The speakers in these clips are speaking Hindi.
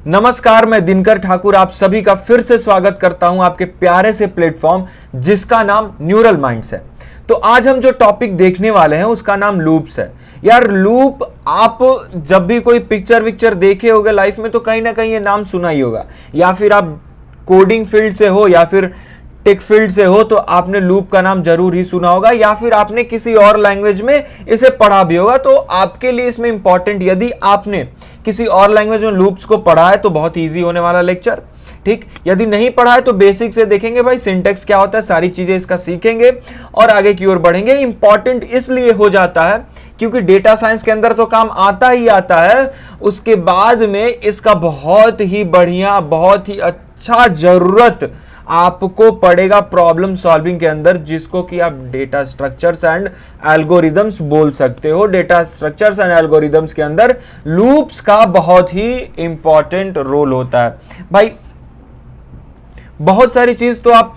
नमस्कार, मैं दिनकर ठाकुर आप सभी का फिर से स्वागत करता हूं आपके प्यारे से प्लेटफॉर्म जिसका नाम न्यूरल माइंड्स है। तो आज हम जो टॉपिक देखने वाले हैं उसका नाम लूप्स है। यार लूप, आप जब भी कोई पिक्चर विक्चर देखे होगे लाइफ में तो कहीं ना कहीं ये नाम सुना ही होगा, या फिर आप कोडिंग फील्ड से हो या फिर टेक फील्ड से हो तो आपने लूप का नाम जरूर ही सुना होगा, या फिर आपने किसी और लैंग्वेज में इसे पढ़ा भी होगा। तो आपके लिए इसमें इंपॉर्टेंट, यदि आपने किसी और लैंग्वेज में लूप्स को पढ़ा है तो बहुत इजी होने वाला लेक्चर। ठीक, यदि नहीं पढ़ा है तो बेसिक से देखेंगे भाई, सिंटेक्स क्या होता है, सारी चीजें इसका सीखेंगे और आगे की ओर बढ़ेंगे। इंपॉर्टेंट इसलिए हो जाता है क्योंकि डेटा साइंस के अंदर तो काम आता ही आता है, उसके बाद में इसका बहुत ही बढ़िया, बहुत ही अच्छा जरूरत आपको पड़ेगा प्रॉब्लम सॉल्विंग के अंदर, जिसको कि आप डेटा स्ट्रक्चर्स एंड एल्गोरिदम्स बोल सकते हो। डेटा स्ट्रक्चर्स एंड एल्गोरिदम्स के अंदर लूप्स का बहुत ही इंपॉर्टेंट रोल होता है भाई। बहुत सारी चीज तो आप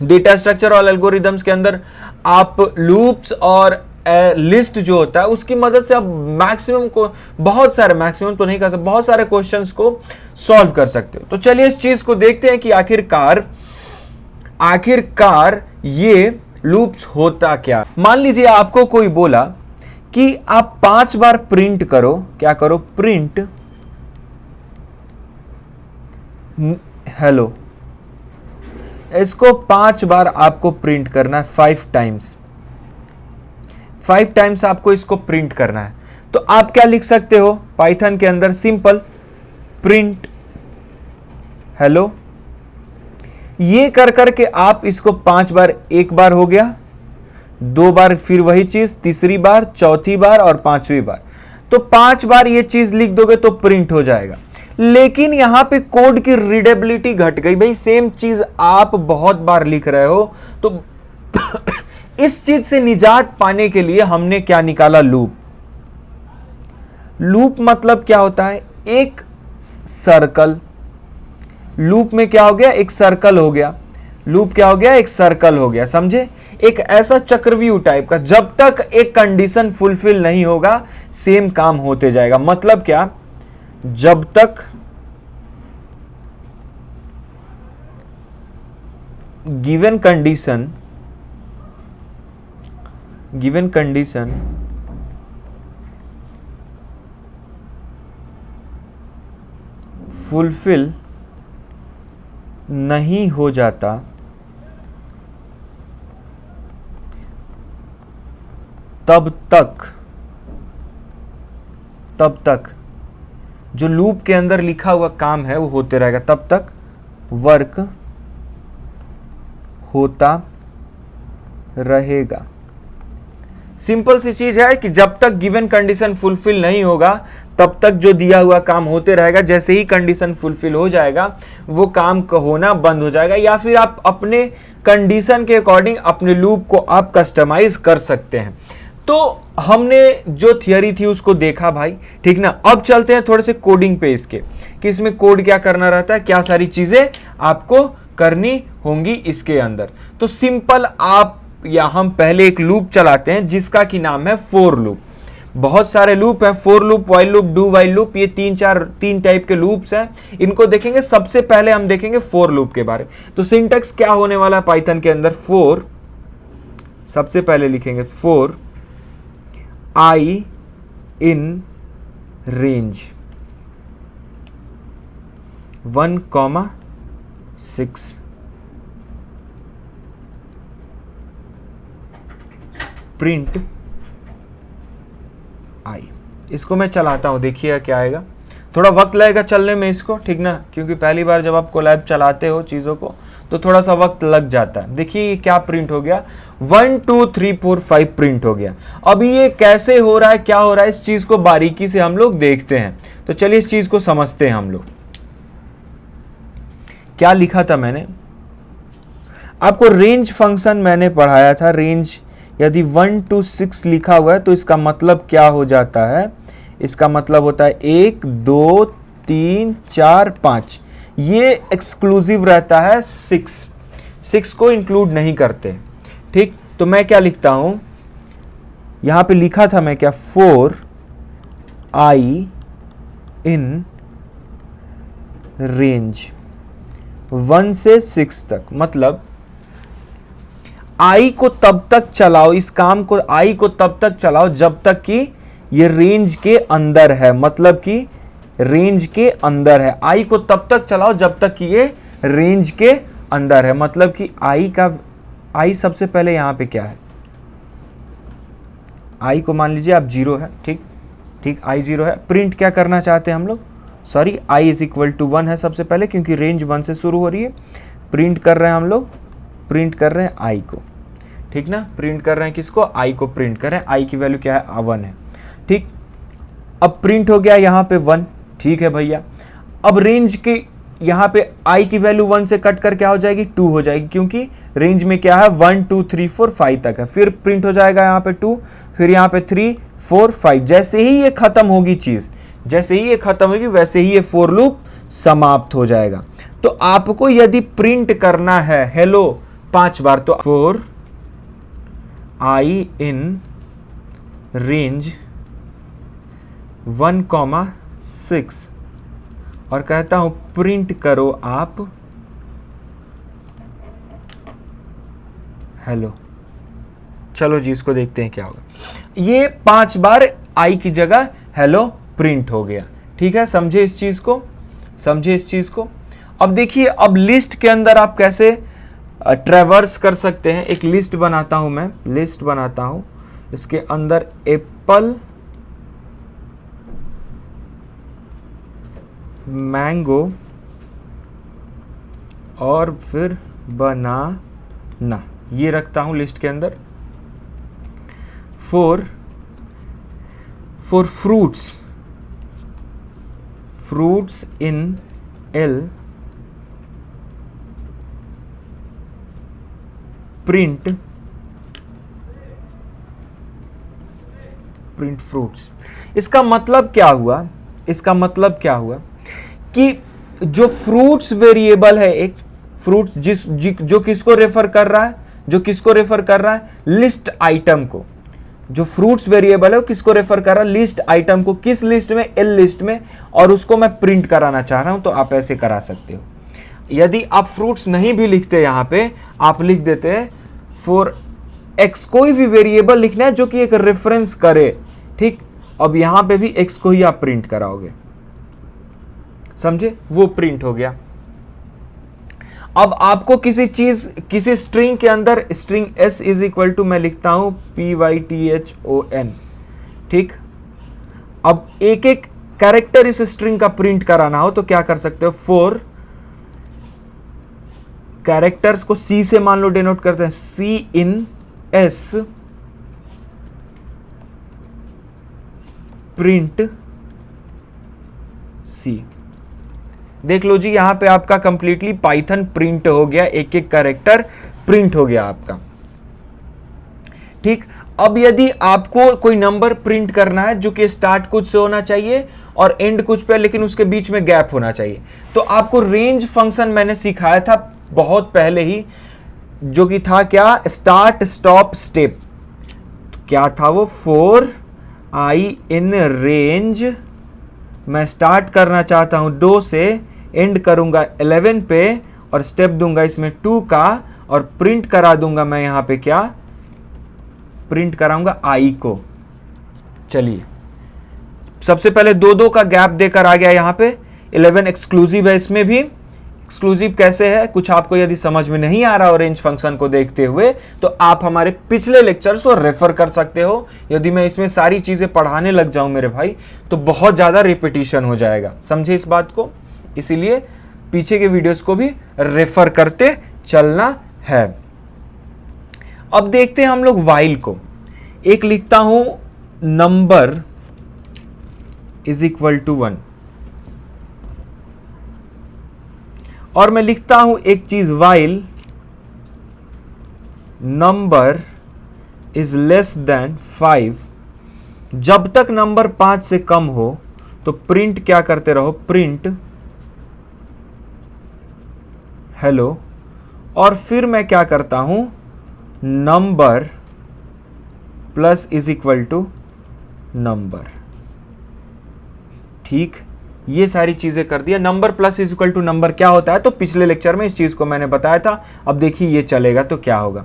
डेटा स्ट्रक्चर और एल्गोरिदम्स के अंदर आप लूप्स और लिस्ट जो होता है उसकी मदद से आप मैक्सिमम को, बहुत सारे, मैक्सिमम तो नहीं कर सकते, बहुत सारे क्वेश्चंस को सॉल्व कर सकते हो। तो चलिए इस चीज को देखते हैं कि आखिरकार ये लूप्स होता क्या। मान लीजिए आपको कोई बोला कि आप 5 बार प्रिंट करो, क्या करो, प्रिंट हेलो। इसको 5 बार आपको प्रिंट करना है, 5 टाइम्स आपको इसको प्रिंट करना है। तो आप क्या लिख सकते हो पाइथन के अंदर, सिंपल प्रिंट हेलो। ये कर करके आप इसको 5 बार, एक बार हो गया, 2 बार फिर वही चीज, तीसरी बार, चौथी बार और 5वीं बार। तो 5 बार ये चीज लिख दोगे तो प्रिंट हो जाएगा। लेकिन यहां पे कोड की रीडेबिलिटी घट गई भाई, सेम चीज आप बहुत बार लिख रहे हो। तो इस चीज से निजात पाने के लिए हमने क्या निकाला, लूप। लूप मतलब क्या होता है, एक सर्कल। लूप में क्या हो गया, एक सर्कल हो गया। लूप क्या हो गया, एक सर्कल हो गया, समझे। एक ऐसा चक्रव्यूह टाइप का, जब तक एक कंडीशन फुलफिल नहीं होगा सेम काम होते जाएगा। मतलब क्या, जब तक गिवन कंडीशन फुलफिल नहीं हो जाता तब तक जो लूप के अंदर लिखा हुआ काम है वो होते रहेगा, तब तक वर्क होता रहेगा। सिंपल सी चीज है कि जब तक गिवन कंडीशन फुलफिल नहीं होगा तब तक जो दिया हुआ काम होते रहेगा। जैसे ही कंडीशन फुलफिल हो जाएगा वो काम होना बंद हो जाएगा, या फिर आप अपने कंडीशन के अकॉर्डिंग अपने लूप को आप कस्टमाइज कर सकते हैं। तो हमने जो थियरी थी उसको देखा भाई, ठीक ना। अब चलते हैं थोड़े से कोडिंग पे इसके, कि इसमें कोड क्या करना रहता है, क्या सारी चीजें आपको करनी होंगी इसके अंदर। तो सिंपल आप, या हम पहले एक लूप चलाते हैं जिसका की नाम है फोर लूप। बहुत सारे लूप हैं, for loop, while loop, do while loop, ये तीन टाइप के लूप्स हैं। इनको देखेंगे। सबसे पहले हम देखेंगे फोर लूप के बारे में। तो सिंटेक्स क्या होने वाला है पाइथन के अंदर, फोर, सबसे पहले लिखेंगे four I in range 1,6 print I. इसको मैं चलाता हूं, देखिए क्या आएगा। थोड़ा वक्त लगेगा चलने में इसको, ठीक ना, क्योंकि पहली बार जब आप कोलैब चलाते हो चीजों को तो थोड़ा सा वक्त लग जाता है। देखिए क्या प्रिंट हो गया, 1 2 3 4 5 प्रिंट हो गया। अभी ये कैसे हो रहा है, क्या हो रहा है, इस चीज को बारीकी से हम लोग देखते हैं। तो चलिए इस चीज को समझते हैं हम लोग। क्या लिखा था मैंने आपको, रेंज फंक्शन मैंने पढ़ाया था। रेंज यदि 1 to 6 लिखा हुआ है तो इसका मतलब क्या हो जाता है, इसका मतलब होता है 1 2 3 4 5। ये एक्सक्लूसिव रहता है 6 को इंक्लूड नहीं करते, ठीक। तो मैं क्या लिखता हूं, यहां पे लिखा था मैं क्या, 4 आई इन रेंज 1 से 6 तक, मतलब आई को तब तक चलाओ, इस काम को आई को तब तक चलाओ जब तक कि ये रेंज के अंदर है, मतलब कि रेंज के अंदर है। आई को तब तक चलाओ जब तक कि ये रेंज के अंदर है, मतलब कि आई सबसे पहले यहां पे क्या है, आई को मान लीजिए आप 0 है, ठीक ठीक, आई 0 है। प्रिंट क्या करना चाहते हैं हम लोग, sorry, I is equal to 1 है सबसे पहले, क्योंकि रेंज 1 से शुरू हो रही है। प्रिंट कर रहे हैं हम लोग, प्रिंट कर रहे हैं आई को, ठीक ना, प्रिंट कर रहे हैं किसको, आई को प्रिंट कर रहे हैं। आई की वैल्यू क्या है, 1 है, ठीक। अब प्रिंट हो गया यहाँ पे 1, ठीक है भैया। अब रेंज के यहाँ पे आई की वैल्यू 1 से कट कर क्या हो जाएगी, 2 हो जाएगी, क्योंकि रेंज में क्या है 1 2 3 4 5 तक है। फिर प्रिंट हो जाएगा यहाँ पे 2, फिर यहाँ पे 3 4 5। जैसे ही ये खत्म होगी चीज, जैसे ही ये खत्म होगी वैसे ही ये फॉर लूप समाप्त हो जाएगा। तो आपको यदि प्रिंट करना है हेलो 5 बार, तो फॉर आई इन रेंज 1,6 और कहता हूं प्रिंट करो आप हेलो। चलो जी, इसको देखते हैं क्या होगा। ये 5 बार आई की जगह हेलो प्रिंट हो गया, ठीक है। समझे इस चीज को, समझे इस चीज को। अब देखिए, अब लिस्ट के अंदर आप कैसे ट्रैवर्स कर सकते हैं। एक लिस्ट बनाता हूं मैं, लिस्ट बनाता हूं, इसके अंदर एप्पल, मैंगो और फिर बनाना, ये रखता हूं लिस्ट के अंदर। For fruits, fruits in L print fruits. इसका मतलब क्या हुआ, इसका मतलब क्या हुआ कि जो फ्रूट्स वेरिएबल है, एक फ्रूट्स जो किसको रेफर कर रहा है, जो किसको रेफर कर रहा है, लिस्ट आइटम को। जो फ्रूट्स वेरिएबल है वो किसको रेफर कर रहा है, लिस्ट आइटम को। किस लिस्ट में, एल लिस्ट में, और उसको मैं प्रिंट कराना चाह रहा हूं, तो आप ऐसे करा सकते हो। यदि आप फ्रूट्स नहीं भी लिखते, यहां पे आप लिख देते हैं फॉर एक्स, कोई भी वेरिएबल लिखना है जो कि एक रेफरेंस करे, ठीक। अब यहां पे भी एक्स को ही आप प्रिंट कराओगे, समझे, वो प्रिंट हो गया। अब आपको किसी चीज, किसी स्ट्रिंग के अंदर, string s is equal to मैं लिखता हूं PYTHON, ठीक। अब एक एक कैरेक्टर इस स्ट्रिंग का प्रिंट कराना हो तो क्या कर सकते हो, फॉर कैरेक्टर्स को C से मान लो डिनोट करते हैं, C इन S प्रिंट C। देख लो जी, यहां पे आपका कंप्लीटली पाइथन प्रिंट हो गया, एक एक कैरेक्टर प्रिंट हो गया आपका, ठीक। अब यदि आपको कोई नंबर प्रिंट करना है जो कि स्टार्ट कुछ से होना चाहिए और एंड कुछ पे, लेकिन उसके बीच में गैप होना चाहिए, तो आपको रेंज फंक्शन मैंने सिखाया था बहुत पहले ही, जो कि था क्या, स्टार्ट स्टॉप स्टेप। तो क्या था वो, फॉर आई इन रेंज, मैं स्टार्ट करना चाहता हूं 2 से, एंड करूंगा 11 पे, और स्टेप दूंगा इसमें 2 का, और प्रिंट करा दूंगा मैं यहां पे क्या, प्रिंट कराऊंगा आई को। चलिए, सबसे पहले 2 का गैप देकर आ गया यहां पे, 11 एक्सक्लूसिव है, इसमें भी एक्सक्लूसिव कैसे है, कुछ आपको यदि समझ में नहीं आ रहा हो रेंज फंक्शन को देखते हुए, तो आप हमारे पिछले लेक्चर्स को रेफर कर सकते हो। यदि मैं इसमें सारी चीजें पढ़ाने लग जाऊं मेरे भाई, तो बहुत ज्यादा रिपीटिशन हो जाएगा, समझे इस बात को। इसीलिए पीछे के वीडियोस को भी रेफर करते चलना है। अब देखते हैं हम लोग व्हाइल को। एक लिखता हूं नंबर इज इक्वल टू 1, और मैं लिखता हूं एक चीज, while number is less than 5। जब तक नंबर 5 से कम हो तो प्रिंट क्या करते रहो, प्रिंट हेलो। और फिर मैं क्या करता हूं, number plus is equal to number, ठीक। ये सारी चीजें कर दिया। Number plus is equal to number क्या होता है, तो पिछले लेक्चर में इस चीज को मैंने बताया था। अब देखिए ये चलेगा तो क्या होगा,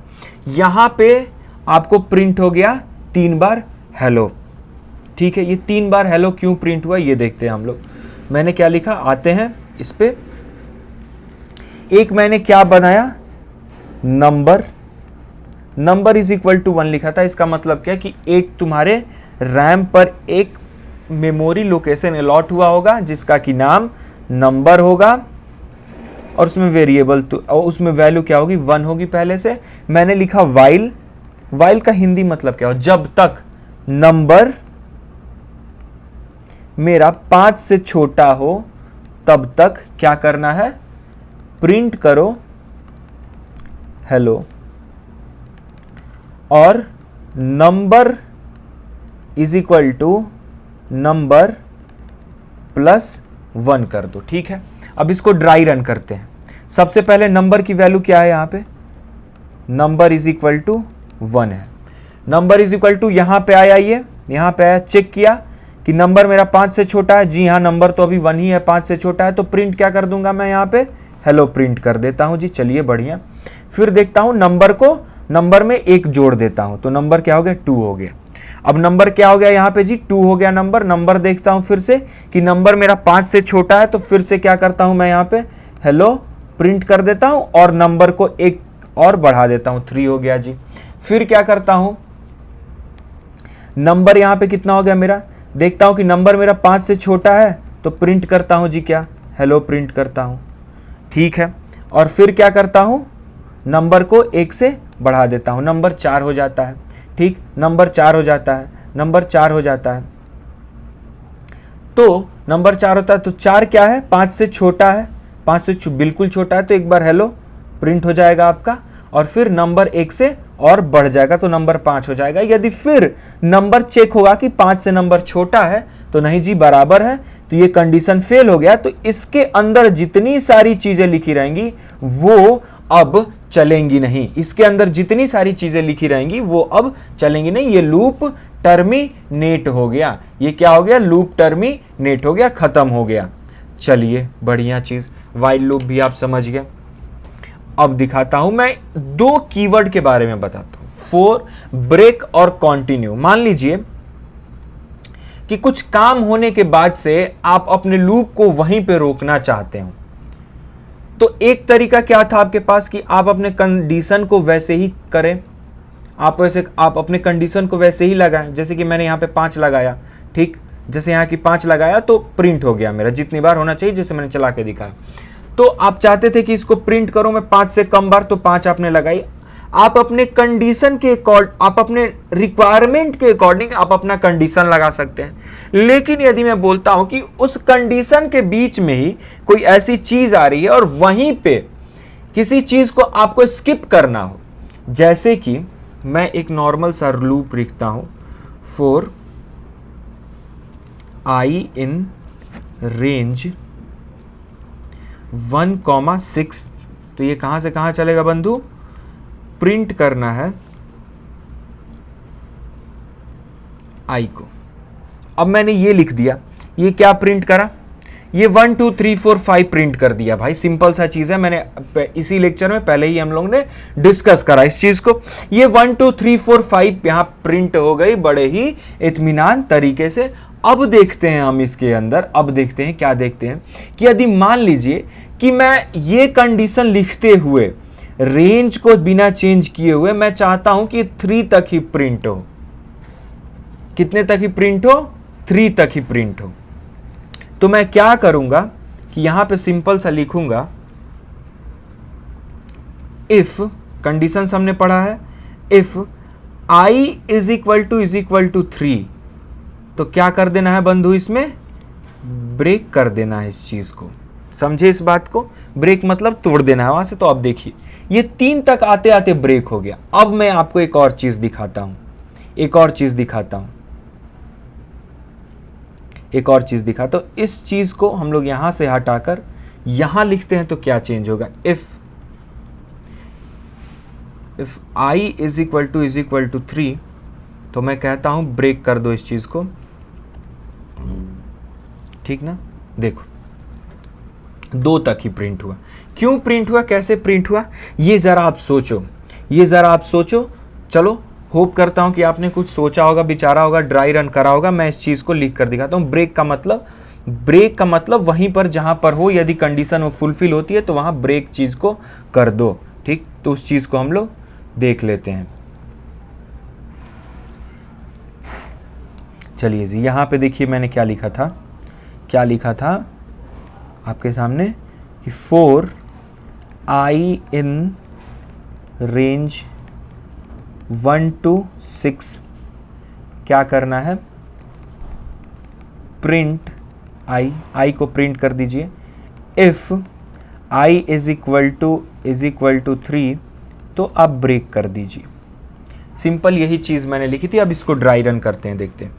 यहां पे आपको प्रिंट हो गया 3 बार हेलो। ठीक है, ये 3 बार हेलो क्यों प्रिंट हुआ ये देखते हैं हम लोग। मैंने क्या लिखा, आते हैं इस पे। एक मैंने क्या बनाया, नंबर इज इक्वल टू 1 लिखा था। इसका मतलब क्या कि एक तुम्हारे रैम पर एक मेमोरी लोकेशन अलॉट हुआ होगा जिसका कि नाम नंबर होगा, और उसमें वेरिएबल तो और उसमें वैल्यू क्या होगी, 1 होगी पहले से। मैंने लिखा वाइल का हिंदी मतलब क्या हो, जब तक नंबर मेरा 5 से छोटा हो तब तक क्या करना है, प्रिंट करो हेलो, और number is equal to number plus 1 कर दो। ठीक है, अब इसको ड्राई रन करते हैं। सबसे पहले नंबर की वैल्यू क्या है, यहां पे नंबर इज इक्वल टू 1 है। नंबर इज इक्वल टू यहां पे आया, ये यहां पे आया, चेक किया कि नंबर मेरा 5 से छोटा है। जी हाँ, नंबर तो अभी 1 ही है, 5 से छोटा है, तो प्रिंट क्या कर दूंगा मैं, यहां पे हेलो प्रिंट कर देता हूं जी। चलिए बढ़िया। फिर देखता हूं नंबर में 1 जोड़ देता हूं, तो नंबर क्या हो गया, 2 हो गया। अब नंबर क्या हो गया यहाँ पे जी, 2 हो गया नंबर देखता हूं फिर से कि नंबर मेरा 5 से छोटा है, तो फिर से क्या करता हूं मैं, यहाँ पे हेलो प्रिंट कर देता हूं और नंबर को 1 और बढ़ा देता हूं, 3 हो गया जी। फिर क्या करता हूं, नंबर यहाँ पे कितना हो गया मेरा, देखता हूं कि नंबर मेरा 5 से छोटा है, तो प्रिंट करता हूं जी क्या, हेलो प्रिंट करता हूं। ठीक है, और फिर क्या करता हूं, नंबर को 1 से बढ़ा देता हूं, नंबर 4 हो जाता है। ठीक, नंबर 4 हो जाता है, नंबर 4 हो जाता है, तो नंबर 4 होता है, तो 4 क्या है, 5 से छोटा है, 5 से बिल्कुल छोटा है, तो एक बार हेलो प्रिंट हो जाएगा आपका, और फिर नंबर 1 से और बढ़ जाएगा तो नंबर 5 हो जाएगा। यदि फिर नंबर चेक होगा कि 5 से नंबर छोटा है, तो नहीं जी बराबर है, तो ये कंडीशन फेल हो गया, तो इसके अंदर जितनी सारी चीजें लिखी रहेंगी वो अब चलेंगी नहीं। इसके अंदर जितनी सारी चीजें लिखी रहेंगी वो अब चलेंगी नहीं। ये लूप टर्मिनेट हो गया। ये क्या हो गया, लूप टर्मिनेट हो गया, खत्म हो गया। चलिए बढ़िया चीज, वाइल लूप भी आप समझ गए। अब दिखाता हूं मैं 2 कीवर्ड के बारे में बताता हूं, फॉर, ब्रेक और कंटिन्यू। मान लीजिए कि कुछ काम होने के बाद से आप अपने लूप को वहीं पे रोकना चाहते हो, तो एक तरीका क्या था आपके पास कि आप अपने कंडीशन को वैसे ही करें, आप अपने कंडीशन को वैसे ही लगाएं। जैसे कि मैंने यहां पे 5 लगाया, ठीक, जैसे यहां की 5 लगाया तो प्रिंट हो गया मेरा, जितनी बार होना चाहिए, जैसे मैंने चला के दिखाया। तो आप चाहते थे कि इसको प्रिंट करो मैं 5 से कम बार, तो 5 आपने लगाई। आप अपने कंडीशन के आप अपने रिक्वायरमेंट के अकॉर्डिंग आप अपना कंडीशन लगा सकते हैं। लेकिन यदि मैं बोलता हूं कि उस कंडीशन के बीच में ही कोई ऐसी चीज आ रही है और वहीं पे किसी चीज को आपको स्किप करना हो, जैसे कि मैं एक नॉर्मल सा लूप लिखता हूं, फॉर आई इन रेंज 1,6, तो ये कहां से कहां चलेगा बंधु, प्रिंट करना है आई को। अब मैंने ये लिख दिया, ये क्या प्रिंट करा, ये 1 2 3 4 5 प्रिंट कर दिया। भाई सिंपल सा चीज है, मैंने इसी लेक्चर में पहले ही हम लोग ने डिस्कस करा इस चीज को। ये 1 2 3 4 5 यहां प्रिंट हो गई बड़े ही इत्मीनान तरीके से। अब देखते हैं हम इसके अंदर, अब देखते हैं क्या देखते हैं कि यदि मान लीजिए कि मैं ये कंडीशन लिखते हुए रेंज को बिना चेंज किए हुए मैं चाहता हूं कि 3 तक ही प्रिंट हो। कितने तक ही प्रिंट हो, 3 तक ही प्रिंट हो। तो मैं क्या करूंगा कि यहां पे सिंपल सा लिखूंगा, इफ कंडीशन हमने पढ़ा है, if i is equal to 3, तो क्या कर देना है बंधु, इसमें ब्रेक कर देना है इस चीज को। समझे इस बात को, ब्रेक मतलब तोड़ देना है वहां से। तो अब देखिए ये 3 तक आते आते ब्रेक हो गया। अब मैं आपको एक और चीज दिखाता हूं, इस चीज को हम लोग यहां से हटाकर यहां लिखते हैं तो क्या चेंज होगा, if i is equal to 3, तो मैं कहता हूं ब्रेक कर दो इस चीज को, ठीक ना, देखो 2 तक ही प्रिंट हुआ। क्यों प्रिंट हुआ, कैसे प्रिंट हुआ, ये ज़रा आप सोचो, ये ज़रा आप सोचो। चलो होप करता हूँ कि आपने कुछ सोचा होगा, विचारा होगा, ड्राई रन करा होगा। मैं इस चीज़ को लिख कर दिखाता हूँ। ब्रेक का मतलब वहीं पर जहाँ पर हो, यदि कंडीशन वो फुलफिल होती है तो वहाँ ब्रेक चीज़ को कर दो। ठीक, तो उस चीज़ को हम लोग देख लेते हैं। चलिए जी, यहाँ पे देखिए मैंने क्या लिखा था, क्या लिखा था आपके सामने कि 4 I इन रेंज 1 to 6 क्या करना है, प्रिंट I को प्रिंट कर दीजिए। If I is equal to 3 तो आप ब्रेक कर दीजिए। सिंपल यही चीज़ मैंने लिखी थी। अब इसको ड्राई रन करते हैं, देखते हैं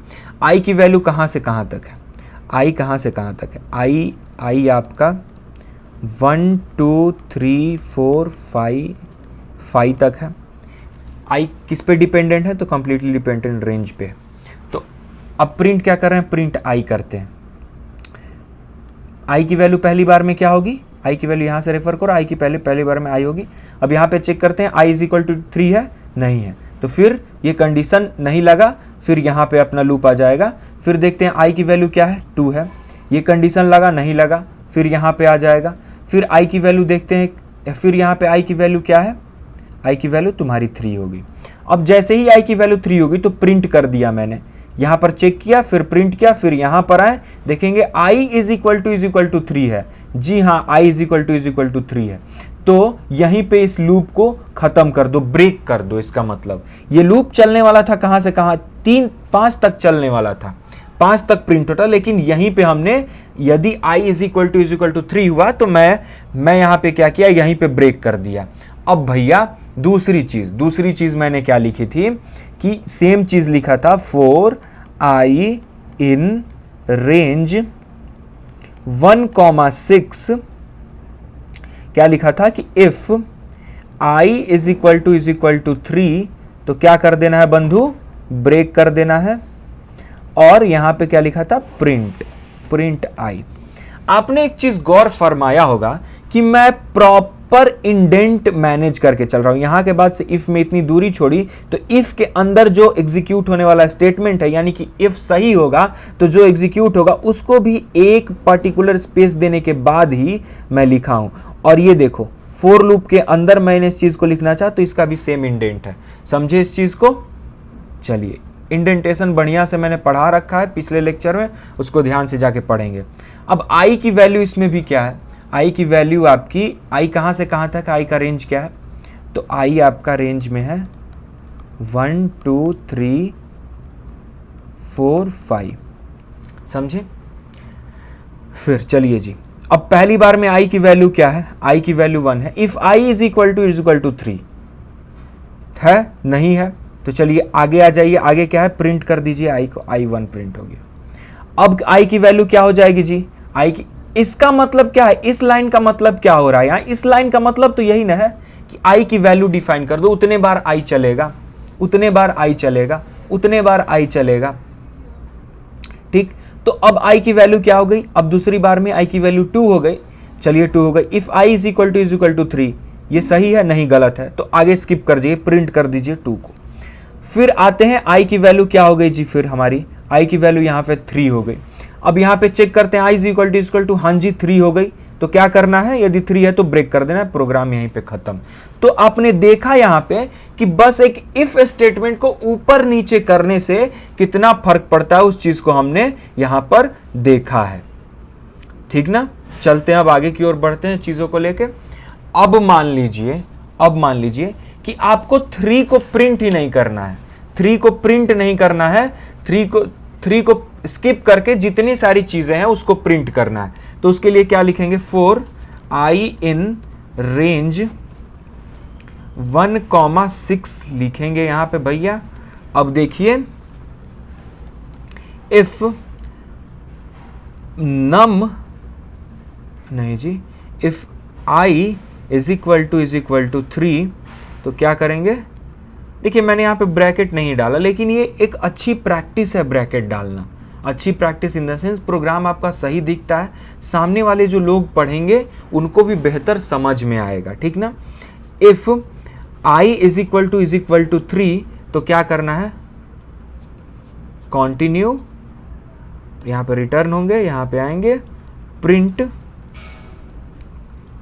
I की वैल्यू कहाँ से कहाँ तक है, I कहाँ से कहाँ तक है। I आपका 1 2 3 4 5 तक है। I किस पे डिपेंडेंट है, तो कंप्लीटली डिपेंडेंट रेंज पे। तो अब प्रिंट क्या कर रहे हैं, प्रिंट I करते हैं। I की वैल्यू पहली बार में क्या होगी, I की वैल्यू यहाँ से रेफर करो, I की पहली बार में I होगी। अब यहाँ पे चेक करते हैं I इज इक्वल टू 3 है, नहीं है, तो फिर ये कंडीशन नहीं लगा, फिर यहाँ पे अपना लूप आ जाएगा। फिर देखते हैं I की वैल्यू क्या है, 2 है, ये कंडीशन लगा, नहीं लगा, फिर यहाँ पे आ जाएगा। फिर I की वैल्यू देखते हैं, फिर यहाँ पे I की वैल्यू क्या है, I की वैल्यू तुम्हारी 3 होगी। अब जैसे ही I की वैल्यू 3 होगी तो प्रिंट कर दिया मैंने, यहाँ पर चेक किया, फिर प्रिंट किया, फिर यहाँ पर आए, देखेंगे I इज इक्वल टू 3 है। जी हाँ, I इज इक्वल टू 3 है। तो यहीं पे इस लूप को खत्म कर दो, ब्रेक कर दो। इसका मतलब ये लूप चलने वाला था कहाँ से कहाँ, 5 तक चलने वाला था, 5 तक प्रिंट होता, लेकिन यहीं पे हमने यदि I इज इक्वल टू 3 हुआ तो मैं यहाँ पे क्या किया, यहीं पे ब्रेक कर दिया। अब भैया दूसरी चीज मैंने क्या लिखी थी कि सेम चीज लिखा था 4 I इन रेंज 1,6 क्या लिखा था कि if I is equal to 3 तो क्या कर देना है बंधु, ब्रेक कर देना है। और यहां पे क्या लिखा था, प्रिंट I। आपने एक चीज गौर फरमाया होगा कि मैं प्रॉपर इंडेंट मैनेज करके चल रहा हूं। यहां के बाद से इफ में इतनी दूरी छोड़ी तो इफ के अंदर जो एग्जीक्यूट होने वाला स्टेटमेंट है, यानी कि इफ सही होगा तो जो एग्जीक्यूट होगा उसको भी एक पर्टिकुलर स्पेस देने के बाद ही मैं लिखा हूं। और ये देखो फॉर लूप के अंदर मैंने इस चीज को लिखना चाहा तो इसका भी सेम इंडेंट है। समझे इस चीज को। चलिए, इंडेंटेशन बढ़िया से मैंने पढ़ा रखा है पिछले लेक्चर में, उसको ध्यान से जाके पढ़ेंगे। अब I की वैल्यू इसमें भी क्या है, I की वैल्यू आपकी, I कहाँ से कहाँ तक, I का रेंज क्या है, तो I आपका रेंज में है 1 2 3 4 5। समझे। फिर चलिए जी, अब पहली बार में I की वैल्यू क्या है, I की वैल्यू 1 है। If I is equal to 3 है, नहीं है, तो चलिए आगे आ जाइए। आगे क्या है, प्रिंट कर दीजिए I को, I1 प्रिंट हो गया। अब I की वैल्यू क्या हो जाएगी जी, I की, इसका मतलब क्या है, इस लाइन का मतलब क्या हो रहा है यहाँ, इस लाइन का मतलब तो यही ना है कि I की वैल्यू डिफाइन कर दो, उतने बार I चलेगा, उतने बार I चलेगा, उतने बार I चलेगा। ठीक, तो अब I की वैल्यू क्या हो गई, अब दूसरी बार में I की वैल्यू 2 हो गई। चलिए 2 हो गई। If I is equal to 3, ये सही है, नहीं गलत है, तो आगे स्किप कर दीजिए, प्रिंट कर दीजिए 2 को। फिर आते हैं I की वैल्यू क्या हो गई जी, फिर हमारी I की वैल्यू यहाँ पे 3 हो गई। अब यहाँ पे चेक करते हैं I इज इक्वल टू, हाँ जी 3 हो गई, तो क्या करना है, यदि 3 है तो ब्रेक कर देना है, प्रोग्राम यहीं पे खत्म। तो आपने देखा यहाँ पे कि बस एक इफ स्टेटमेंट को ऊपर नीचे करने से कितना फर्क पड़ता है, उस चीज को हमने यहाँ पर देखा है। ठीक ना, चलते हैं अब आगे की ओर बढ़ते हैं चीजों को लेके। अब मान लीजिए कि आपको 3 को प्रिंट ही नहीं करना है, 3 को प्रिंट नहीं करना है, 3 को स्किप करके जितनी सारी चीजें हैं उसको प्रिंट करना है। तो उसके लिए क्या लिखेंगे, 4 I इन रेंज 1,6 लिखेंगे यहाँ पे भैया। अब देखिए, इफ नम नहीं जी, if I is equal to 3 तो क्या करेंगे, देखिए मैंने यहाँ पे ब्रैकेट नहीं डाला, लेकिन ये एक अच्छी प्रैक्टिस है ब्रैकेट डालना। अच्छी practice in the sense program आपका सही दिखता है, सामने वाले जो लोग पढ़ेंगे उनको भी बेहतर समझ में आएगा, ठीक ना। If I is equal to 3 तो क्या करना है, कॉन्टिन्यू, यहां पे रिटर्न होंगे, यहां पे आएंगे प्रिंट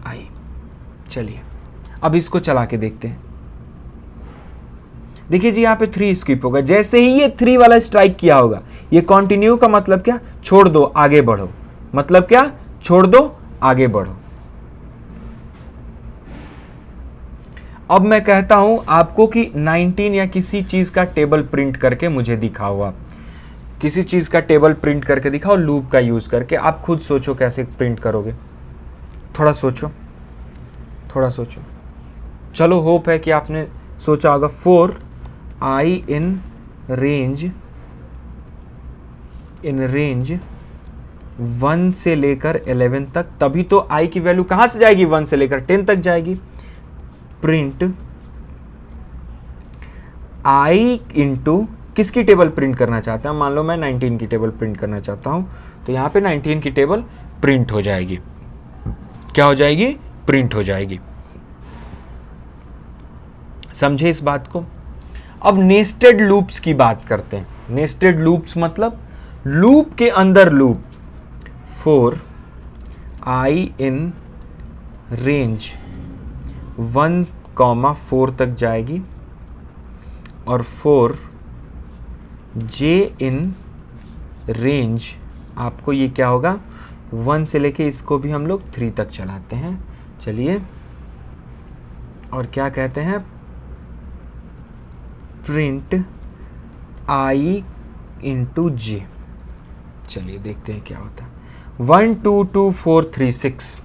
I। चलिए अब इसको चला के देखते हैं। देखिए जी यहाँ पे 3 स्किप होगा, जैसे ही ये 3 वाला स्ट्राइक किया होगा, ये कंटिन्यू का मतलब क्या, छोड़ दो आगे बढ़ो, मतलब क्या, छोड़ दो आगे बढ़ो। अब मैं कहता हूं आपको कि 19 या किसी चीज का टेबल प्रिंट करके मुझे दिखाओ, आप किसी चीज का टेबल प्रिंट करके दिखाओ लूप का यूज करके। आप खुद सोचो कैसे प्रिंट करोगे, थोड़ा सोचो, थोड़ा सोचो। चलो होप है कि आपने सोचा होगा। 4 I इन रेंज 1 से लेकर 11 तक, तभी तो I की वैल्यू कहां से जाएगी, 1 से लेकर 10 तक जाएगी। प्रिंट I इंटू किसकी टेबल प्रिंट करना चाहते हैं, मान लो मैं 19 की टेबल प्रिंट करना चाहता हूं, तो यहां पे 19 की टेबल प्रिंट हो जाएगी। क्या हो जाएगी, प्रिंट हो जाएगी। समझे इस बात को। अब नेस्टेड लूप्स की बात करते हैं। नेस्टेड लूप्स मतलब लूप के अंदर लूप। 4 I इन रेंज 1,4 तक जाएगी और 4 J इन रेंज, आपको ये क्या होगा, 1 से लेके इसको भी हम लोग 3 तक चलाते हैं। चलिए, और क्या कहते हैं, प्रिंट I इंटू J। चलिए देखते हैं क्या होता है। 1 2 2 4 3 6,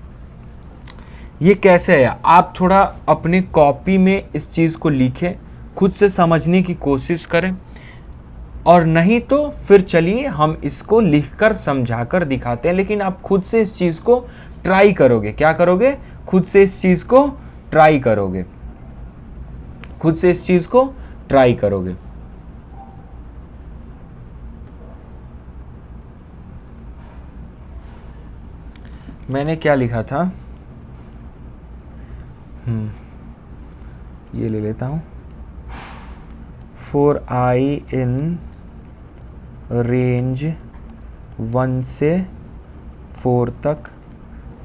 ये कैसे है, आप थोड़ा अपने कॉपी में इस चीज को लिखें, खुद से समझने की कोशिश करें, और नहीं तो फिर चलिए हम इसको लिखकर समझाकर दिखाते हैं, लेकिन आप खुद से इस चीज को ट्राई करोगे। क्या करोगे, खुद से इस चीज को ट्राई करोगे, खुद से इस चीज को ट्राई करोगे। मैंने क्या लिखा था, ये ले लेता हूं। 4 I इन रेंज 1 से 4 तक,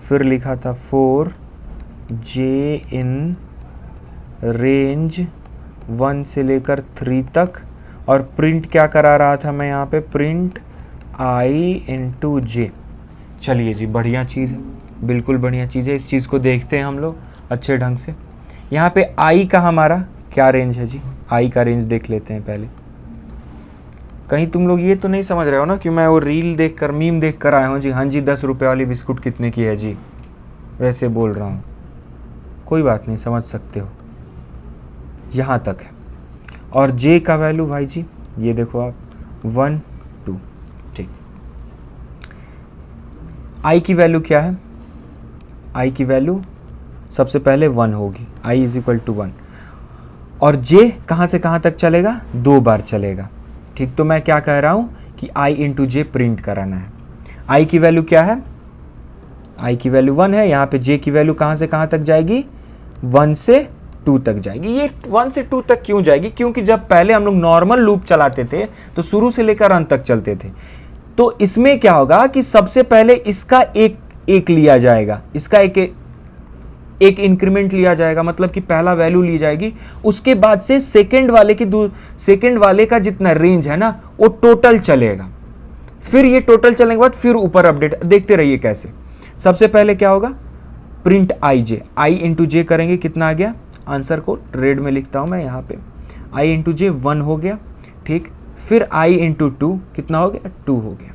फिर लिखा था 4 J इन रेंज 1 से लेकर 3 तक, और प्रिंट क्या करा रहा था मैं यहाँ पे, प्रिंट I इंटू J। चलिए जी, बढ़िया चीज़ है, बिल्कुल बढ़िया चीज़ है। इस चीज़ को देखते हैं हम लोग अच्छे ढंग से। यहाँ पे I का हमारा क्या रेंज है जी, I का रेंज देख लेते हैं पहले। कहीं तुम लोग ये तो नहीं समझ रहे हो ना कि मैं वो रील देखकर, मीम देखकर आया हूँ जी, हाँ जी 10 रुपये वाली बिस्कुट कितने की है जी, वैसे बोल रहा हूँ। कोई बात नहीं, समझ सकते हो, यहाँ तक है। और J का वैल्यू भाई जी ये देखो आप, 1 2, ठीक। I की वैल्यू क्या है, I की वैल्यू सबसे पहले 1 होगी, I इज इक्वल टू 1, और J कहाँ से कहाँ तक चलेगा, 2 बार चलेगा, ठीक। तो मैं क्या कह रहा हूँ कि I इंटू J प्रिंट कराना है। I की वैल्यू क्या है, I की वैल्यू 1 है, यहाँ पे J की वैल्यू कहाँ से कहाँ तक जाएगी, 1 से 2 तक जाएगी। ये 1 से 2 तक क्यों जाएगी, क्योंकि जब पहले हम लोग नॉर्मल लूप चलाते थे तो शुरू से लेकर अंत तक चलते थे। तो इसमें क्या होगा कि सबसे पहले इसका एक लिया जाएगा, इसका एक इंक्रीमेंट लिया जाएगा, मतलब कि पहला वैल्यू ली जाएगी, उसके बाद से सेकंड वाले का जितना रेंज है ना वो टोटल चलेगा। फिर ये टोटल चलने के बाद फिर ऊपर अपडेट, देखते रहिए कैसे। सबसे पहले क्या होगा, प्रिंट I इंटू J करेंगे, कितना आ गया, आंसर को रेड में लिखता हूं मैं यहाँ पे, I इंटू J 1 हो गया, ठीक। फिर I इंटू 2 कितना हो गया, 2 हो गया।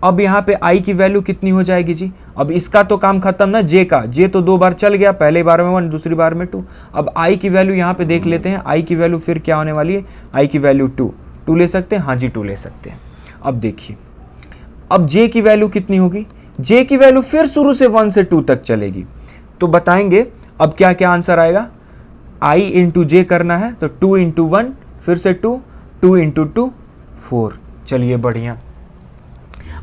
अब यहाँ पे I की वैल्यू कितनी हो जाएगी जी, अब इसका तो काम खत्म ना, J का, J तो 2 बार चल गया, पहले बार में 1 दूसरी बार में 2। अब I की वैल्यू यहाँ पे देख लेते हैं, I की वैल्यू फिर क्या होने वाली है, I की वैल्यू 2 ले सकते हैं, हाँ जी 2 ले सकते हैं। अब देखिए, अब J की वैल्यू कितनी होगी, J की वैल्यू फिर शुरू से 1 से 2 तक चलेगी। तो बताएंगे अब क्या क्या आंसर आएगा, I इंटू J करना है तो 2 इंटू 1 फिर से 2 इंटू 2 4। चलिए बढ़िया,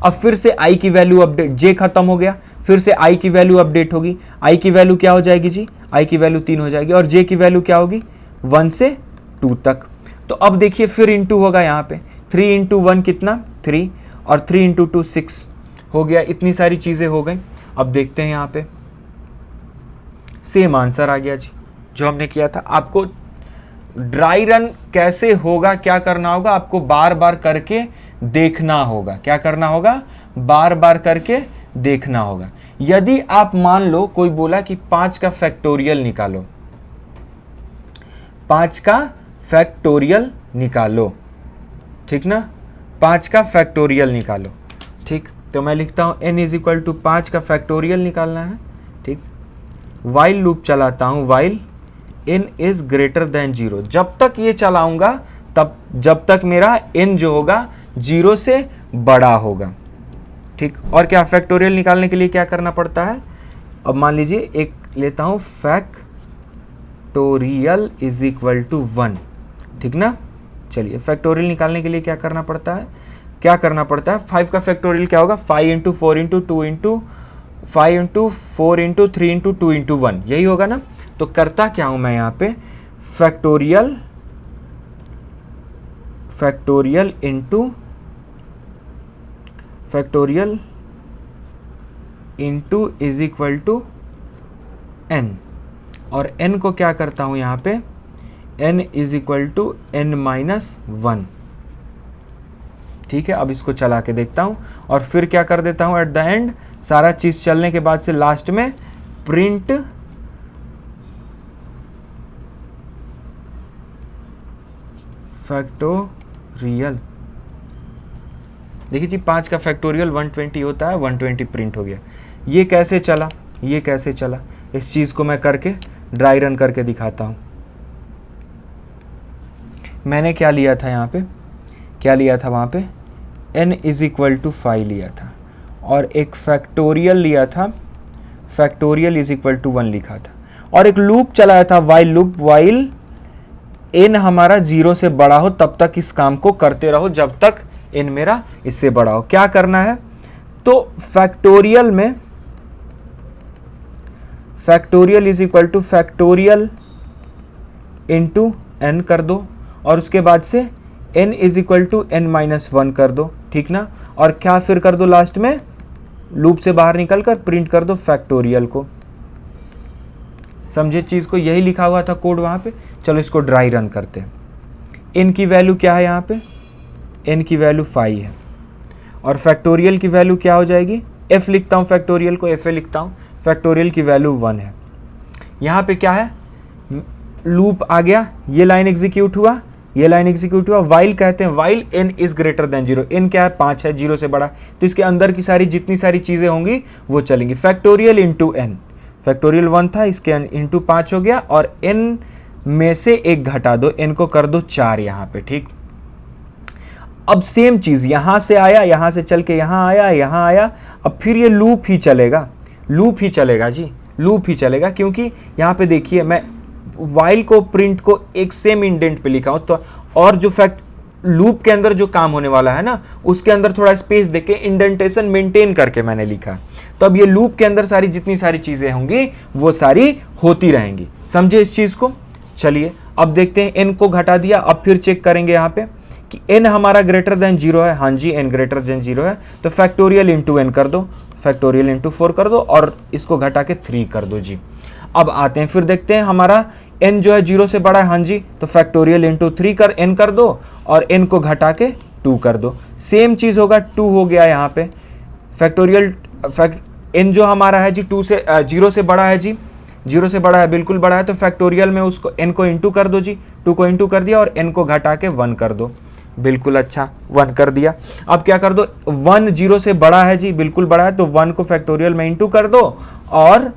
अब फिर से i की वैल्यू अपडेट, j खत्म हो गया, फिर से i की वैल्यू अपडेट होगी। i की वैल्यू क्या हो जाएगी जी, i की वैल्यू 3 हो जाएगी और j की वैल्यू क्या होगी 1 से 2 तक। तो अब देखिए फिर इंटू होगा यहाँ पे, 3 इंटू 1 कितना 3 और 3 इंटू 2 6 हो गया। इतनी सारी चीज़ें हो गई। अब देखते हैं यहाँ पे सेम आंसर आ गया जी जो हमने किया था। आपको ड्राई रन कैसे होगा, क्या करना होगा, आपको बार बार करके देखना होगा। क्या करना होगा, बार बार करके देखना होगा। यदि आप मान लो कोई बोला कि 5 का फैक्टोरियल निकालो, 5 का फैक्टोरियल निकालो, ठीक ना, 5 का फैक्टोरियल निकालो, ठीक। तो मैं लिखता हूं n इज इक्वल टू 5 का फैक्टोरियल निकालना है, ठीक। वाइल लूप चलाता हूं, while n is greater than 0। जब तक ये चलाऊंगा तब, जब तक मेरा n जो होगा 0 से बड़ा होगा, ठीक। और क्या फैक्टोरियल निकालने के लिए क्या करना पड़ता है, अब मान लीजिए एक लेता हूं फैक्टोरियल इज इक्वल टू 1, ठीक ना। चलिए फैक्टोरियल निकालने के लिए क्या करना पड़ता है, क्या करना पड़ता है, 5 का फैक्टोरियल क्या होगा, 5 into 4 into 2 into 5 into 4 into 3 into 2 into 1, यही होगा ना। तो करता क्या हूं मैं यहाँ पे, factorial into is equal to n, और n को क्या करता हूं यहाँ पे, n is equal to n minus 1, ठीक है। अब इसको चला के देखता हूं और फिर क्या कर देता हूं, एट द एंड सारा चीज चलने के बाद से लास्ट में प्रिंट फैक्टोरियल। देखिए जी 5 का फैक्टोरियल 120 होता है, 120 प्रिंट हो गया। ये कैसे चला, ये कैसे चला, इस चीज को मैं करके ड्राई रन करके दिखाता हूं। मैंने क्या लिया था यहाँ पे, क्या लिया था वहाँ पे, n इज इक्वल टू 5 लिया था और एक फैक्टोरियल लिया था, फैक्टोरियल इज इक्वल टू 1 लिखा था और एक लूप चलाया था, वाइल लूप, वाइल n हमारा 0 से बड़ा हो तब तक इस काम को करते रहो जब तक n मेरा इससे बड़ा हो। क्या करना है, तो फैक्टोरियल में factorial is equal to factorial into n कर दो और उसके बाद से n is equal to n minus 1 कर दो, ठीक ना। और क्या फिर कर दो, लास्ट में लूप से बाहर निकल कर प्रिंट कर दो फैक्टोरियल को। समझे चीज को, यही लिखा हुआ था कोड वहां पे। चलो इसको ड्राई रन करते हैं। n की वैल्यू क्या है यहाँ पे, n की वैल्यू 5 है और फैक्टोरियल की वैल्यू क्या हो जाएगी, f लिखता हूँ, फैक्टोरियल को fa लिखता हूँ, फैक्टोरियल की वैल्यू 1 है। यहाँ पे क्या है, लूप आ गया, ये लाइन एग्जीक्यूट हुआ, ये लाइन एग्जीक्यूट हुआ। वाइल कहते हैं, while n is greater than 0, n क्या है 5 है, 0 से बड़ा, तो इसके अंदर की सारी जितनी सारी चीजें होंगी वो चलेंगी। फैक्टोरियल इंटू n, फैक्टोरियल 1 था, इसके इंटू 5 हो गया और n में से एक घटा दो, n को कर दो 4 यहाँ पे, ठीक। अब सेम चीज यहां से आया, यहां से चल के यहां आया, यहां आया, अब फिर ये लूप ही चलेगा, लूप ही चलेगा जी, लूप ही चलेगा। क्योंकि यहाँ पे देखिए मैं वाइल को, प्रिंट को एक सेम इंडेंट पे लिखा हूं, तो और जो फैक्ट लूप के अंदर जो काम होने वाला है ना, उसके अंदर थोड़ा स्पेस देके इंडेंटेशन मेंटेन करके मैंने लिखा। तो अब ये लूप के अंदर सारी जितनी सारी चीजें होंगी वो सारी होती रहेंगी। समझे इस चीज को। चलिए अब देखते हैं, n को घटा दिया, अब फिर चेक करेंगे यहाँ पे कि n हमारा ग्रेटर देन 0 है, हाँ जी n ग्रेटर देन 0 है, तो फैक्टोरियल इंटू n कर दो, फैक्टोरियल इंटू 4 कर दो और इसको घटा के 3 कर दो जी। अब आते हैं फिर देखते हैं, हमारा n जो है 0 से बड़ा है, हाँ जी, तो फैक्टोरियल इंटू 3 कर n कर दो और n को घटा के 2 कर दो। सेम चीज होगा, 2 हो गया यहाँ पे, फैक्टोरियल n जो हमारा है जी 0 से बड़ा है जी, 0 से बड़ा है, बिल्कुल बड़ा है, तो फैक्टोरियल में उसको n को इंटू कर दो जी, 2 को इंटू कर दिया और n को घटा के 1 कर दो, बिल्कुल अच्छा 1 कर दिया। अब क्या कर दो, 1 0 से बड़ा है जी, बिल्कुल बड़ा है, तो 1 को फैक्टोरियल में इंटू कर दो और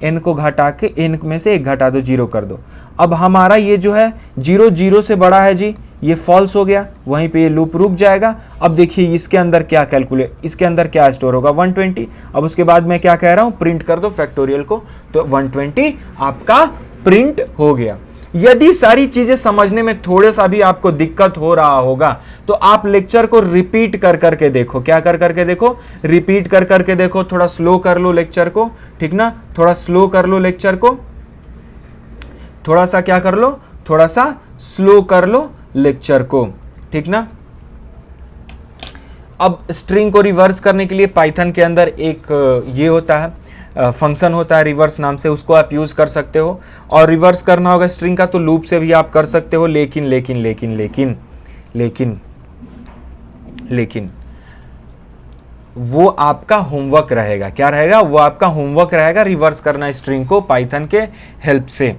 n को घटा के n में से एक घटा दो, 0 कर दो। अब हमारा ये जो है 0 0 से बड़ा है जी, ये फॉल्स हो गया, वहीं पे ये लूप रुक जाएगा। अब देखिए इसके अंदर क्या कैलकुलेट, इसके अंदर क्या स्टोर होगा, 120। अब उसके बाद मैं क्या कह रहा हूँ, प्रिंट कर दो फैक्टोरियल को, तो 120 आपका प्रिंट हो गया। यदि सारी चीजें समझने में थोड़ा सा भी आपको दिक्कत हो रहा होगा तो आप लेक्चर को रिपीट कर करके देखो। क्या कर करके देखो? रिपीट कर करके देखो। थोड़ा स्लो कर लो लेक्चर को, ठीक ना, थोड़ा स्लो कर लो लेक्चर को, थोड़ा सा क्या कर लो, थोड़ा सा स्लो कर लो लेक्चर को, ठीक ना। अब स्ट्रिंग को रिवर्स करने के लिए पाइथन के अंदर एक ये होता है, फंक्शन होता है रिवर्स नाम से, उसको आप यूज कर सकते हो। और रिवर्स करना होगा स्ट्रिंग का तो लूप से भी आप कर सकते हो, लेकिन लेकिन लेकिन लेकिन लेकिन लेकिन वो आपका होमवर्क रहेगा। क्या रहेगा? वो आपका होमवर्क रहेगा, रिवर्स करना स्ट्रिंग को पाइथन के हेल्प से।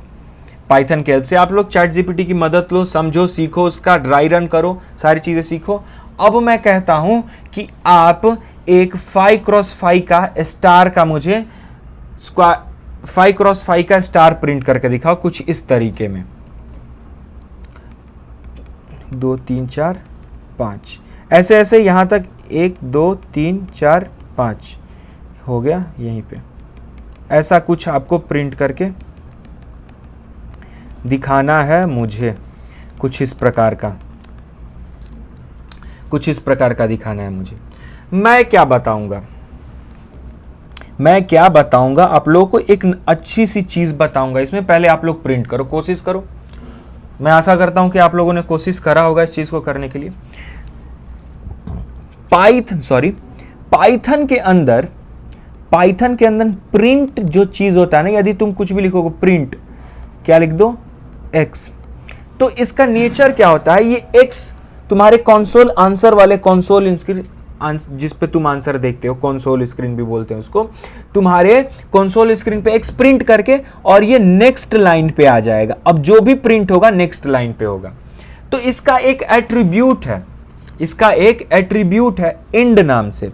पाइथन के हेल्प से आप लोग चैट जीपीटी की मदद लो, समझो, सीखो, उसका ड्राई रन करो, सारी चीजें सीखो। अब मैं कहता हूं कि आप एक 5x5 का स्टार का मुझे 5x5 का स्टार प्रिंट करके दिखाओ कुछ इस तरीके में। 2 3 4 5 ऐसे ऐसे यहां तक 1 2 3 4 5 हो गया। यहीं पे ऐसा कुछ आपको प्रिंट करके दिखाना है मुझे, कुछ इस प्रकार का, कुछ इस प्रकार का दिखाना है मुझे। मैं क्या बताऊंगा, मैं क्या बताऊंगा आप लोगों को, एक अच्छी सी चीज बताऊंगा इसमें। पहले आप लोग प्रिंट करो, कोशिश करो। मैं आशा करता हूं कि आप लोगों ने कोशिश करा होगा इस चीज को करने के लिए। पाइथन के अंदर प्रिंट जो चीज होता है ना, यदि तुम कुछ भी लिखोगे प्रिंट, क्या लिख दो? x, तो इसका नेचर क्या होता है? ये x तुम्हारे कंसोल आंसर वाले कंसोल स्क्रीन जिस पे तुम आंसर देखते हो, कंसोल स्क्रीन भी बोलते हैं उसको, तुम्हारे कंसोल स्क्रीन पे x प्रिंट करके और ये नेक्स्ट लाइन पे आ जाएगा। अब जो भी प्रिंट होगा नेक्स्ट लाइन पे होगा। तो इसका एक एट्रीब्यूट है, इसका एक एट्रीब्यूट है एंड नाम से,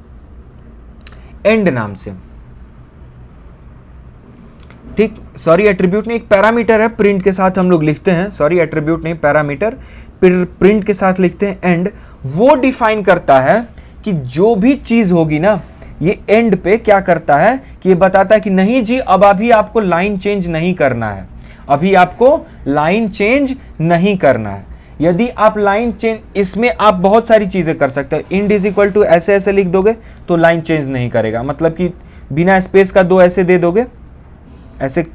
एंड नाम से, ठीक। सॉरी एट्रीब्यूट नहीं, एक पैरामीटर है, प्रिंट के साथ हम लोग लिखते हैं, सॉरी एट्रीब्यूट नहीं, पैरामीटर, प्रिंट के साथ लिखते हैं एंड। वो डिफाइन करता है कि जो भी चीज होगी ना, ये एंड पे क्या करता है कि ये बताता है कि नहीं जी, अब अभी आपको लाइन चेंज नहीं करना है, अभी आपको लाइन चेंज नहीं करना है। यदि आप लाइन चेंज, इसमें आप बहुत सारी चीजें कर सकते हो। इंड इज इक्वल टू ऐसे ऐसे लिख दोगे तो लाइन चेंज नहीं करेगा, मतलब कि बिना स्पेस का 2 ऐसे दे दोगे, ऐसे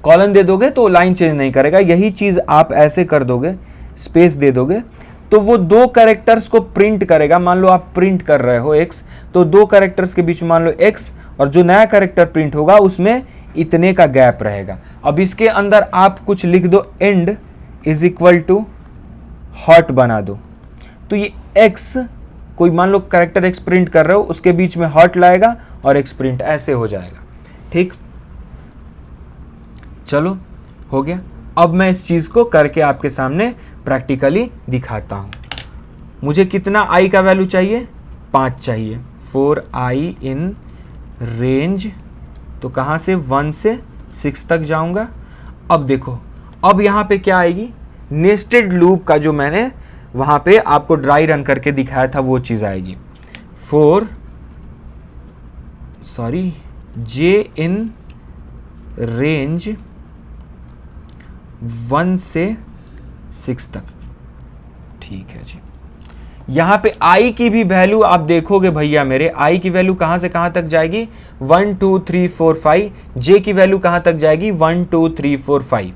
कॉलन दे दोगे तो लाइन चेंज नहीं करेगा। यही चीज आप ऐसे कर दोगे, स्पेस दे दोगे तो वो 2 कैरेक्टर्स को प्रिंट करेगा। मान लो आप प्रिंट कर रहे हो x, तो 2 कैरेक्टर्स के बीच में मान लो x, और जो नया कैरेक्टर प्रिंट होगा उसमें इतने का गैप रहेगा। अब इसके अंदर आप कुछ लिख दो, and is equal to hot बना दो, तो ये x, कोई मान लो कैरेक्टर x प्रिंट कर रहे हो, उसके बीच में हॉट लाएगा और x प्रिंट ऐसे हो जाएगा, ठीक। चलो हो गया। अब मैं इस चीज को करके आपके सामने प्रैक्टिकली दिखाता हूं। मुझे कितना i का वैल्यू चाहिए? 5 चाहिए। 4i इन रेंज, तो कहां से? 1 से 6 तक जाऊंगा। अब देखो, अब यहां पे क्या आएगी? नेस्टेड लूप का जो मैंने वहां पे आपको ड्राई रन करके दिखाया था वो चीज आएगी। j इन रेंज 1 से 6 तक, ठीक है जी। यहां पे i की भी वैल्यू आप देखोगे भैया मेरे, i की वैल्यू कहां से कहां तक जाएगी? 1 2 3 4 5। j की वैल्यू कहां तक जाएगी? 1 2 3 4 5,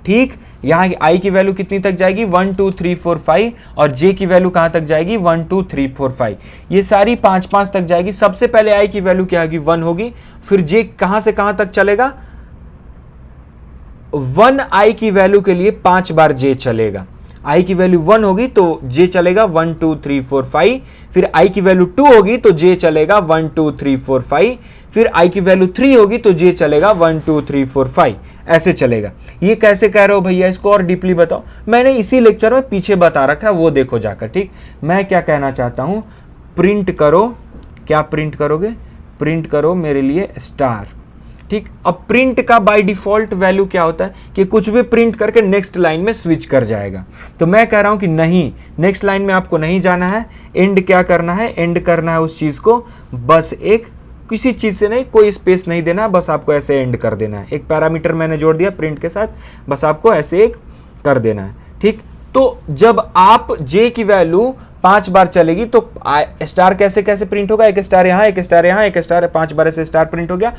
ठीक। यहां i की वैल्यू कितनी तक जाएगी? 1 2 3 4 5, और j की वैल्यू कहां तक जाएगी? 1 2 3 4 5। ये सारी 5 5 तक जाएगी। सबसे पहले i की वैल्यू क्या होगी? 1 होगी। फिर j कहां से कहां तक चलेगा? 1i की वैल्यू के लिए 5 बार j चलेगा। i की वैल्यू 1 होगी तो j चलेगा 1 2 3 4 5। फिर i की वैल्यू 2 होगी तो j चलेगा 1 2 3 4 5। फिर i की वैल्यू 3 होगी तो j चलेगा 1 2 3 4 5। ऐसे चलेगा। ये कैसे कह रहे हो भैया? इसको और डीपली बताओ। मैंने इसी लेक्चर में पीछे बता रखा है, वो देखो जाकर, ठीक। मैं क्या कहना चाहता हूं, प्रिंट करो। क्या प्रिंट करोगे? प्रिंट करो मेरे लिए स्टार, ठीक। अब प्रिंट का बाय डिफॉल्ट वैल्यू क्या होता है कि कुछ भी प्रिंट करके नेक्स्ट लाइन में स्विच कर जाएगा। तो मैं कह रहा हूं कि नहीं, नेक्स्ट लाइन में आपको नहीं जाना है। एंड क्या करना है? एंड करना है उस चीज को बस एक किसी चीज से नहीं, कोई स्पेस नहीं देना है, बस आपको ऐसे एंड कर देना है। एक पैरामीटर मैंने जोड़ दिया प्रिंट के साथ, बस आपको ऐसे एक कर देना है। ठीक, तो जब आप j की वैल्यू 5 बार चलेगी तो स्टार कैसे कैसे प्रिंट होगा, एक स्टार यहां, एक स्टार यहां, एक स्टार, 5 बार ऐसे स्टार प्रिंट हो गया।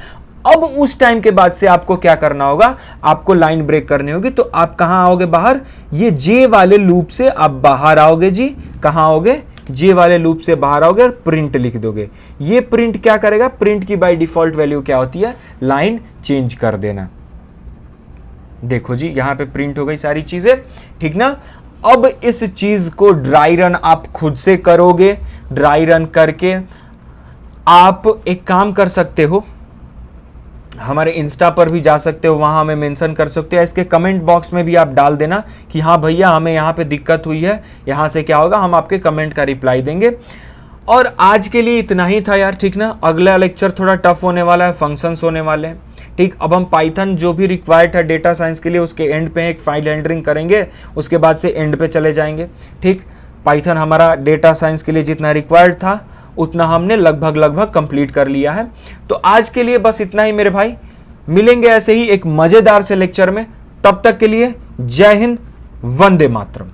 अब उस टाइम के बाद से आपको क्या करना होगा, आपको लाइन ब्रेक करनी होगी। तो आप कहां आओगे बाहर, ये जे वाले लूप से आप बाहर आओगे जी। कहां आओगे, जे वाले लूप से बाहर आओगे और प्रिंट लिख दोगे। ये प्रिंट क्या करेगा, प्रिंट की बाय डिफॉल्ट वैल्यू क्या होती है, लाइन चेंज कर देना। देखो जी यहां पे प्रिंट हो गई सारी चीजें, ठीक ना। अब इस चीज को ड्राई रन आप खुद से करोगे। ड्राई रन करके आप एक काम कर सकते हो, हमारे इंस्टा पर भी जा सकते हो, वहां हमें मेंशन कर सकते हो, इसके कमेंट बॉक्स में भी आप डाल देना कि हाँ भैया हमें यहाँ पे दिक्कत हुई है, यहाँ से क्या होगा, हम आपके कमेंट का रिप्लाई देंगे। और आज के लिए इतना ही था यार, ठीक ना। अगला लेक्चर थोड़ा टफ होने वाला है, फंक्शंस होने वाले हैं। ठीक, अब हम पाइथन जो भी रिक्वायर्ड है डेटा साइंस के लिए उसके एंड पे एक फाइल हैंडलिंग करेंगे, उसके बाद से एंड पे चले जाएंगे। ठीक, पाइथन हमारा डेटा साइंस के लिए जितना रिक्वायर्ड था उतना हमने लगभग कंप्लीट कर लिया है। तो आज के लिए बस इतना ही मेरे भाई, मिलेंगे ऐसे ही एक मजेदार से लेक्चर में। तब तक के लिए जय हिंद, वंदे मातरम।